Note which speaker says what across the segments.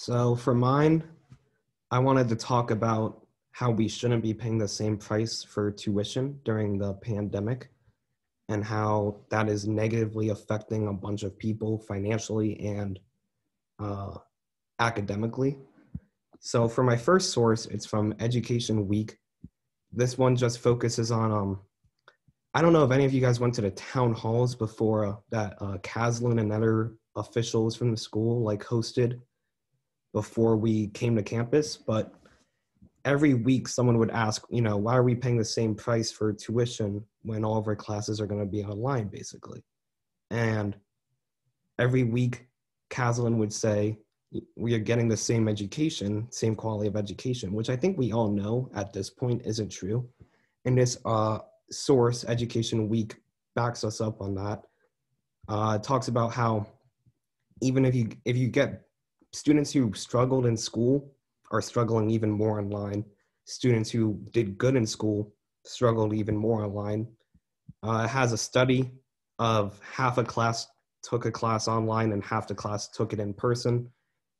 Speaker 1: So for mine, I wanted to talk about how we shouldn't be paying the same price for tuition during the pandemic and how that is negatively affecting a bunch of people financially and uh, academically. So for my first source, it's from Education Week. This one just focuses on, I don't know if any of you guys went to the town halls before that Caslin and other officials from the school like hosted before we came to campus, but every week someone would ask, why are we paying the same price for tuition when all of our classes are going to be online, basically? And every week, Caslin would say, we are getting the same education, same quality of education, which I think we all know at this point isn't true. And this source, Education Week, backs us up on that. It talks about how even if you get students who struggled in school are struggling even more online. Students who did good in school struggled even more online. It has a study of half a class took a class online and half the class took it in person.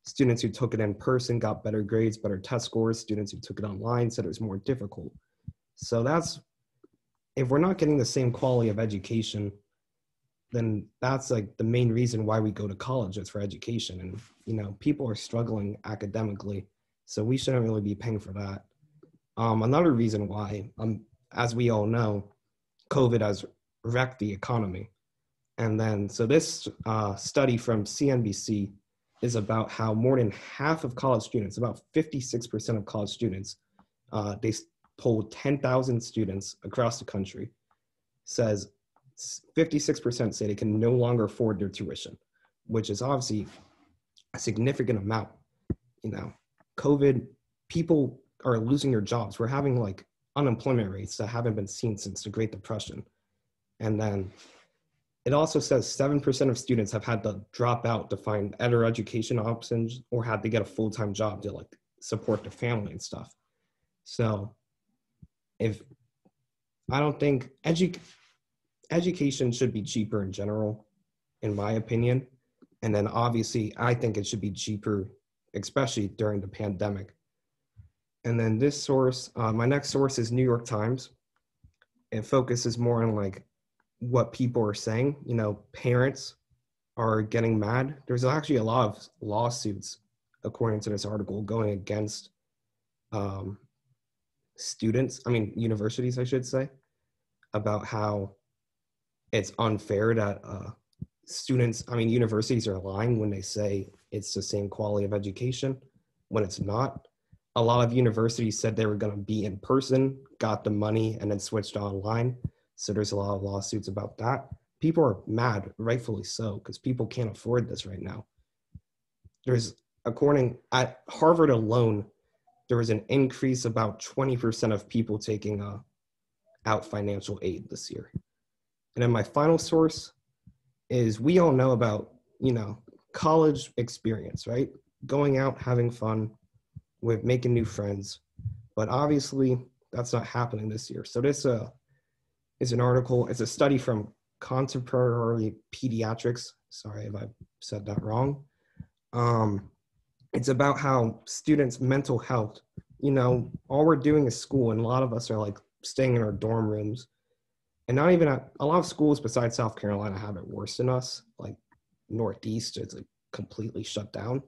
Speaker 1: Students who took it in person got better grades, better test scores. Students who took it online said it was more difficult. So if we're not getting the same quality of education, then that's like the main reason why we go to college is for education. And, people are struggling academically, so we shouldn't really be paying for that. Another reason why, as we all know, COVID has wrecked the economy. And then, so this study from CNBC is about how more than half of college students, about 56% of college students, they polled 10,000 students across the country, says 56% say they can no longer afford their tuition, which is obviously a significant amount. COVID, people are losing their jobs. We're having like unemployment rates that haven't been seen since the Great Depression. And then it also says 7% of students have had to drop out to find other education options or had to get a full-time job to like support their family and stuff. So I don't think education should be cheaper in general, in my opinion. And then obviously, I think it should be cheaper, especially during the pandemic. And then this source, my next source is New York Times. It focuses more on like what people are saying. Parents are getting mad. There's actually a lot of lawsuits, according to this article, going against universities, I should say, about how it's unfair that universities are lying when they say it's the same quality of education when it's not. A lot of universities said they were going to be in person, got the money, and then switched online. So there's a lot of lawsuits about that. People are mad, rightfully so, because people can't afford this right now. At Harvard alone, there was an increase about 20% of people taking out financial aid this year. And then my final source is we all know about, college experience, right? Going out, having fun, with making new friends. But obviously, that's not happening this year. So this is an article, it's a study from Contemporary Pediatrics. Sorry if I said that wrong. It's about how students' mental health, all we're doing is school, and a lot of us are like staying in our dorm rooms. And not even a lot of schools besides South Carolina have it worse than us. Like Northeast, it's like completely shut down.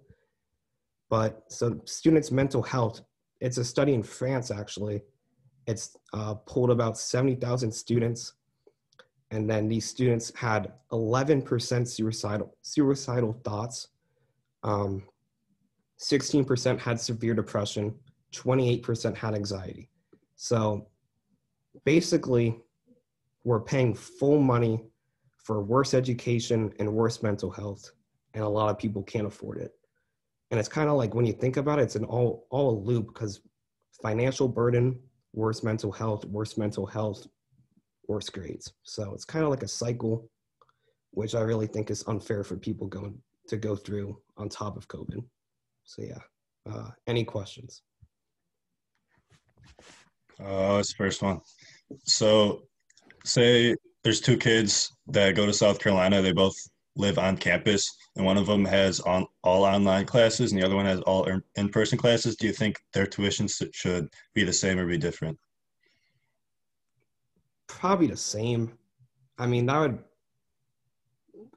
Speaker 1: But so students' mental health, it's a study in France, actually. It's polled about 70,000 students. And then these students had 11% suicidal thoughts. 16% had severe depression. 28% had anxiety. So basically, we're paying full money for worse education and worse mental health. And a lot of people can't afford it. And it's kind of like when you think about it, it's an all a loop because financial burden, worse mental health, worse grades. So it's kind of like a cycle, which I really think is unfair for people going to go through on top of COVID. So yeah, any questions?
Speaker 2: It's the first one. So say there's two kids that go to South Carolina. They both live on campus, and one of them has all online classes, and the other one has all in-person classes. Do you think their tuition should be the same or be different?
Speaker 1: Probably the same. I mean, that would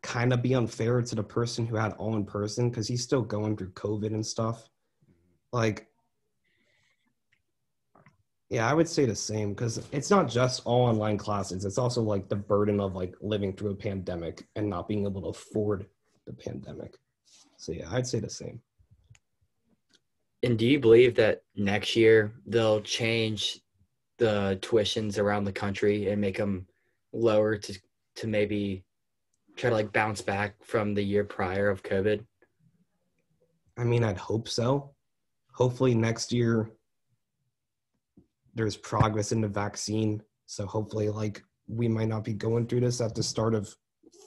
Speaker 1: kind of be unfair to the person who had all in person because he's still going through COVID and stuff. Like, yeah, I would say the same because it's not just all online classes. It's also like the burden of like living through a pandemic and not being able to afford the pandemic. So yeah, I'd say the same.
Speaker 3: And do you believe that next year they'll change the tuitions around the country and make them lower to maybe try to like bounce back from the year prior of COVID?
Speaker 1: I mean, I'd hope so. Hopefully next year there's progress in the vaccine. So hopefully like we might not be going through this at the start of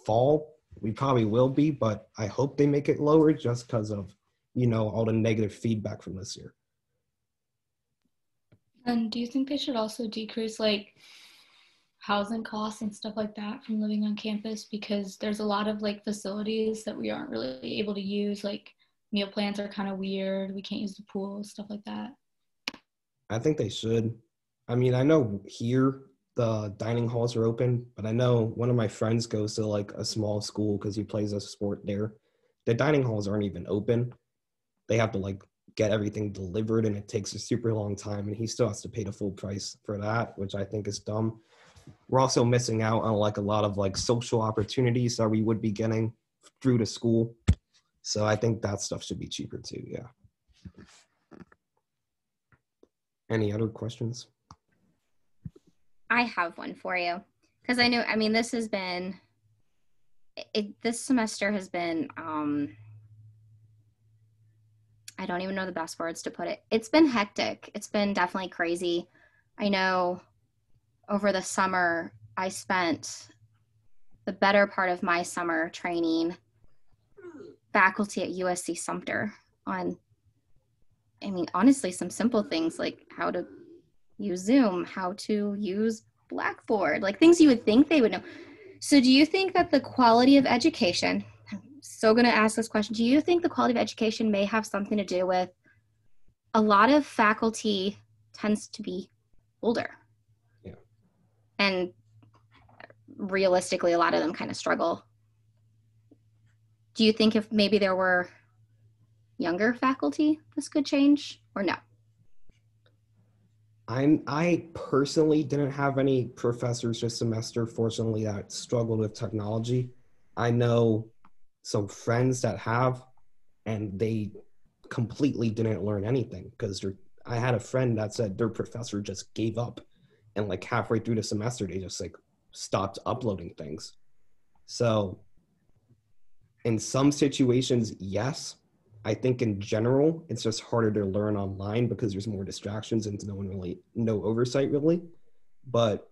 Speaker 1: fall. We probably will be, but I hope they make it lower just because of, all the negative feedback from this year.
Speaker 4: And do you think they should also decrease like housing costs and stuff like that from living on campus? Because there's a lot of like facilities that we aren't really able to use. Like meal plans are kind of weird. We can't use the pool, stuff like that.
Speaker 1: I think they should. I mean, I know here the dining halls are open, but I know one of my friends goes to like a small school because he plays a sport there. The dining halls aren't even open. They have to like get everything delivered and it takes a super long time and he still has to pay the full price for that, which I think is dumb. We're also missing out on like a lot of like social opportunities that we would be getting through the school. So I think that stuff should be cheaper too. Yeah. Any other questions?
Speaker 5: I have one for you because I mean, this semester has been, I don't even know the best words to put it. It's been hectic. It's been definitely crazy. I know over the summer, I spent the better part of my summer training faculty at USC Sumter on, I mean, honestly, some simple things like how to use Zoom, how to use Blackboard, like things you would think they would know. So do you think that the quality of education, I'm so going to ask this question, do you think the quality of education may have something to do with a lot of faculty tends to be older?
Speaker 1: Yeah.
Speaker 5: And realistically, a lot of them kind of struggle. Do you think if maybe there were younger faculty, this could change or no?
Speaker 1: I personally didn't have any professors this semester, fortunately, that struggled with technology. I know some friends that have, and they completely didn't learn anything because I had a friend that said their professor just gave up and like halfway through the semester, they just like stopped uploading things. So in some situations, yes. I think in general, it's just harder to learn online because there's more distractions and no oversight really. But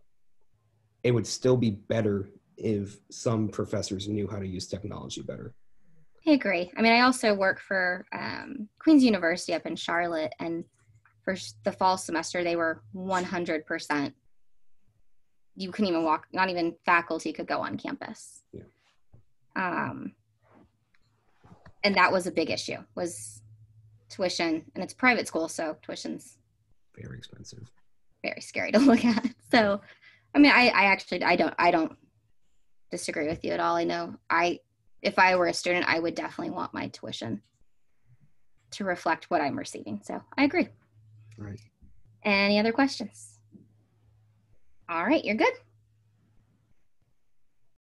Speaker 1: it would still be better if some professors knew how to use technology better.
Speaker 5: I agree. I mean, I also work for Queen's University up in Charlotte, and for the fall semester, they were 100%. You couldn't even walk, not even faculty could go on campus.
Speaker 1: Yeah.
Speaker 5: And that was a big issue, was tuition, and it's private school, so tuition's
Speaker 1: very expensive,
Speaker 5: very scary to look at. So, I mean, I don't disagree with you at all. I know if I were a student, I would definitely want my tuition to reflect what I'm receiving. So I agree.
Speaker 1: All right.
Speaker 5: Any other questions? All right, you're good.